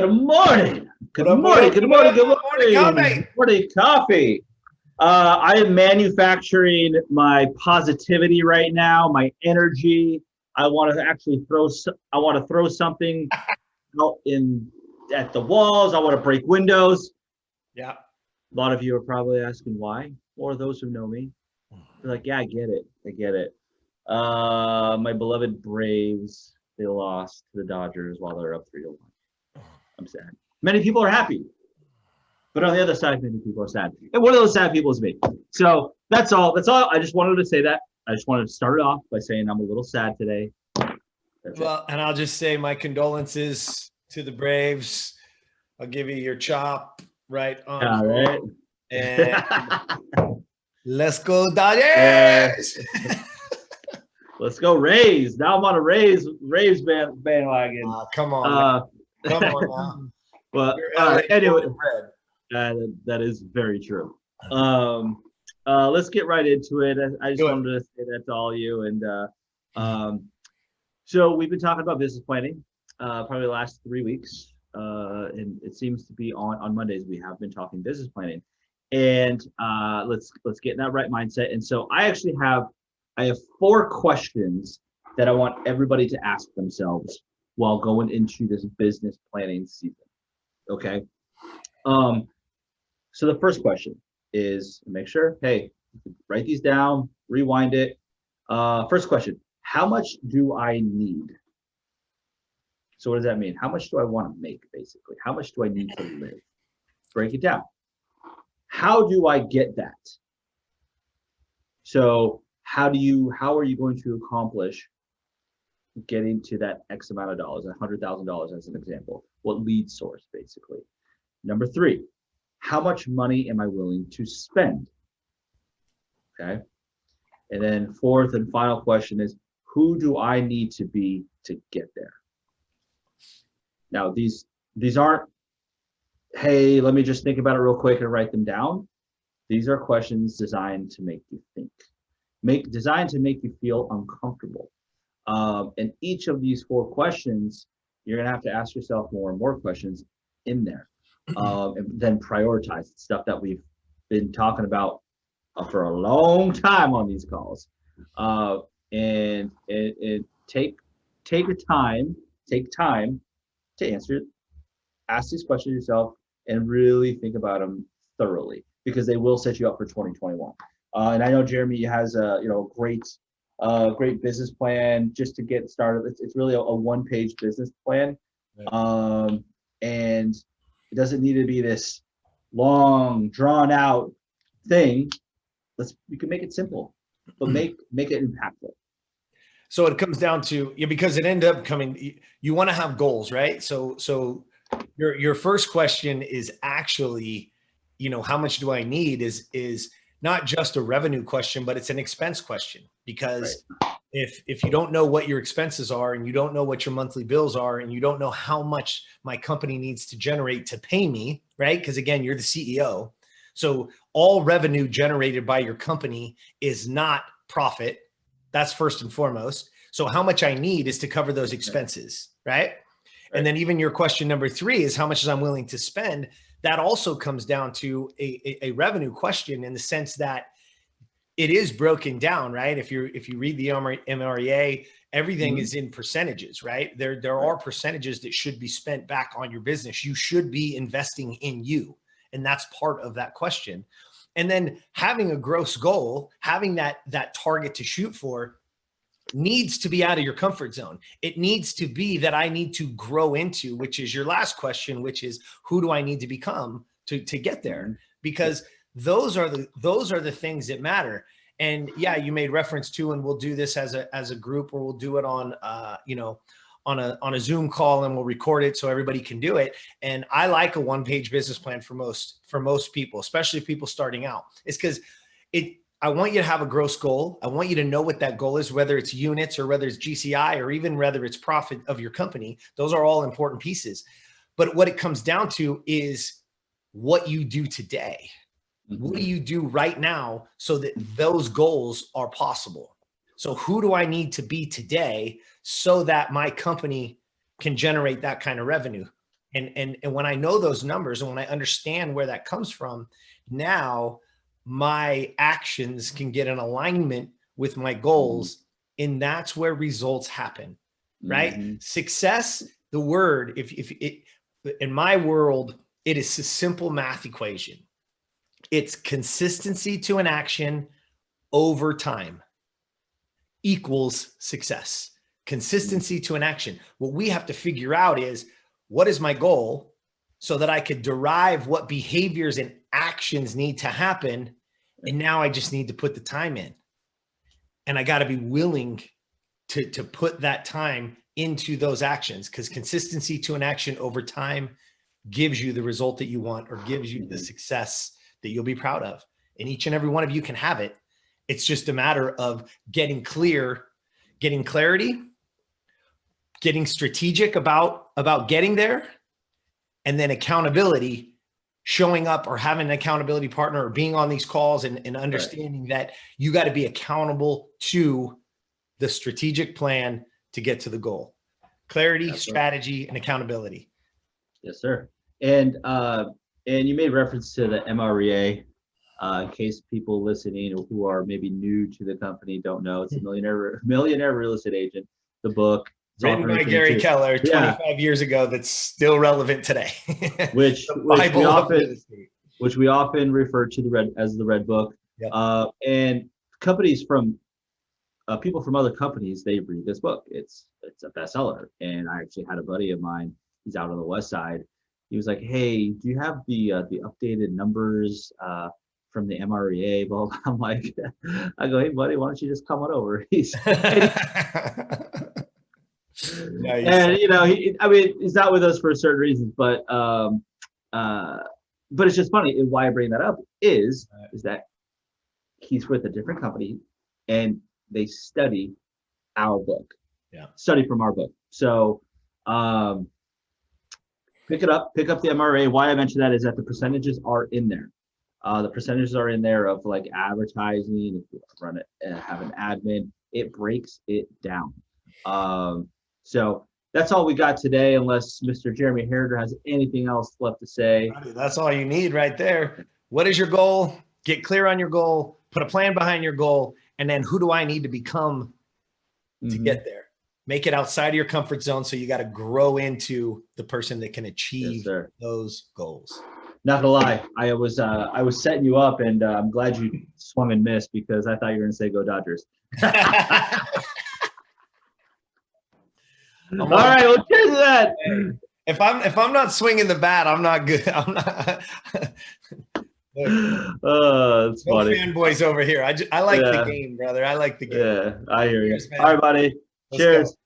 Good morning. Good What up, morning. what Good up, morning. Good what up? Morning morning. coffee. Good morning, coffee. I am manufacturing my positivity right now, my energy. I want to actually I want to throw something out at the walls. I want to break windows. Yeah. A lot of you are probably asking why, or those who know me. They're like, yeah, I get it. I get it. My beloved Braves, they lost to the Dodgers while they're up 3-1. I'm sad. Many people are happy, but on the other side, many people are sad. And one of those sad people is me. So that's all. That's all. I just wanted to say that. I just wanted to start it off by saying I'm a little sad today. Well, and I'll just say my condolences to the Braves. I'll give you your chop right on. All right. And let's go Dodgers. Let's go Rays. Now I'm on a Rays bandwagon. Come on. Come on now. Well, anyway, that is very true. Let's get right into it. I just wanted to say that to all of you. And so we've been talking about business planning probably the last 3 weeks. And it seems to be on Mondays we have been talking business planning. And let's get in that right mindset. And so I have 4 questions that I want everybody to ask themselves while going into this business planning season. Okay. So the first question is, make sure, hey, write these down, rewind it. First question, how much do I need? So what does that mean? How much do I want to make, basically? How much do I need to live? Break it down. How do I get that? So how are you going to accomplish getting to that X amount of dollars, $100,000 as an example? What lead source, basically? Number 3, how much money am I willing to spend? Okay. And then 4th and final question is, who do I need to be to get there? Now, these aren't, hey, let me just think about it real quick and write them down. These are questions designed to make you think, designed to make you feel uncomfortable. And each of these 4 questions, you're going to have to ask yourself more and more questions in there. And then prioritize stuff that we've been talking about for a long time on these calls. And take time to ask these questions yourself and really think about them thoroughly, because they will set you up for 2021. And I know Jeremy has a great business plan just to get started. It's really a 1-page business plan. Right. And it doesn't need to be this long, drawn out thing. You can make it simple, but make it impactful. So it comes down to, because it ended up coming, you want to have goals, right? So your first question is actually, how much do I need is not just a revenue question, but it's an expense question. Because right. if you don't know what your expenses are, and you don't know what your monthly bills are, and you don't know how much my company needs to generate to pay me, right? Because again, you're the CEO. So all revenue generated by your company is not profit. That's first and foremost. So how much I need is to cover those expenses, right? And then even your question number 3 is how much I'm willing to spend. That also comes down to a revenue question, in the sense that it is broken down, right? If you read the MREA, everything is in percentages, right? There are percentages that should be spent back on your business. You should be investing in you. And that's part of that question. And then having a gross goal, having that target to shoot for, needs to be out of your comfort zone. It needs to be that I need to grow into, which is your last question, which is, who do I need to become to get there? Because those are the things that matter. And yeah, you made reference to, and we'll do this as a group, or we'll do it on on a Zoom call, and we'll record it so everybody can do it. And I like a 1-page business plan for most people, especially people starting out. It's because I want you to have a gross goal. I want you to know what that goal is, whether it's units or whether it's GCI, or even whether it's profit of your company. Those are all important pieces. But what it comes down to is what you do today. What do you do right now so that those goals are possible? So who do I need to be today so that my company can generate that kind of revenue? And when I know those numbers and when I understand where that comes from, now my actions can get in alignment with my goals. And that's where results happen, right? Mm-hmm. Success, the word, if it, in my world, it is a simple math equation. It's consistency to an action over time equals success. Consistency to an action. What we have to figure out is, what is my goal, so that I could derive what behaviors and actions need to happen. And now I just need to put the time in. And I got to be willing to put that time into those actions, because consistency to an action over time gives you the result that you want, or gives you the success that you'll be proud of. And each and every one of you can have it. It's just a matter of getting clear, getting clarity, getting strategic about getting there, and then accountability, showing up or having an accountability partner or being on these calls and understanding that you got to be accountable to the strategic plan to get to the goal. Clarity, strategy, and accountability. Yes, sir. And you made reference to the MREA. In case people listening who are maybe new to the company don't know, it's a millionaire real estate agent. The book, written by Gary Keller 25 years ago, that's still relevant today. which we often refer to as the Red Book. Yep. And companies from people from other companies, they read this book. It's a bestseller. And I actually had a buddy of mine. He's out on the West Side. He was like, "Hey, do you have the updated numbers from the MREA?" Well, I'm like, I go, "Hey, buddy, why don't you just come on over?" Nice. And he's not with us for certain reasons, but it's just funny. And why I bring that up is that he's with a different company, and they study our book. Study from our book. So pick up the MRA. Why I mention that is that the percentages are in there. The percentages are in there of like advertising. If you run it and have an admin, it breaks it down. So that's all we got today, unless Mr. Jeremy Herder has anything else left to say. That's all you need right there. What is your goal? Get clear on your goal, put a plan behind your goal, and then who do I need to become to get there? Make it outside of your comfort zone. So you got to grow into the person that can achieve those goals. Not gonna lie, I was setting you up, and I'm glad you swung and missed, because I thought you were gonna say go Dodgers. All right, well, cheers to that. If I'm not swinging the bat, I'm not good. I'm not. It's no funny. Fanboys over here. I like the game, brother. I like the game. Yeah, I hear you. All right, buddy. Cheers.